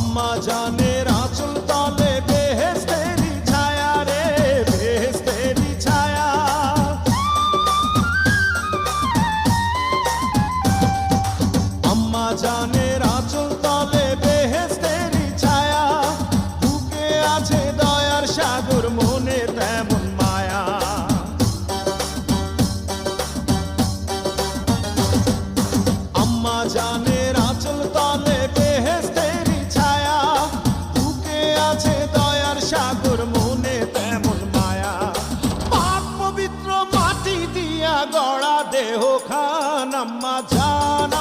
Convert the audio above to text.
আম্মা জানের আঁচল তলে বেহেশতেরি ছায়া রে, বেহেশতেরি ছায়া। আম্মা জানের আঁচল তলে বেহেশতেরি ছায়া, বুকে আছে দয়ার সাগর, মনে তেমন মায়া। আম্মা জানের আঁচল তলে বেহেশতেরি ছায়া, বুকে আছে দয়ার সাগর, মনে তেমন মায়া। পাক পবিত্র মাটি দিয়া গড়া দেহ খান আম্মা জান।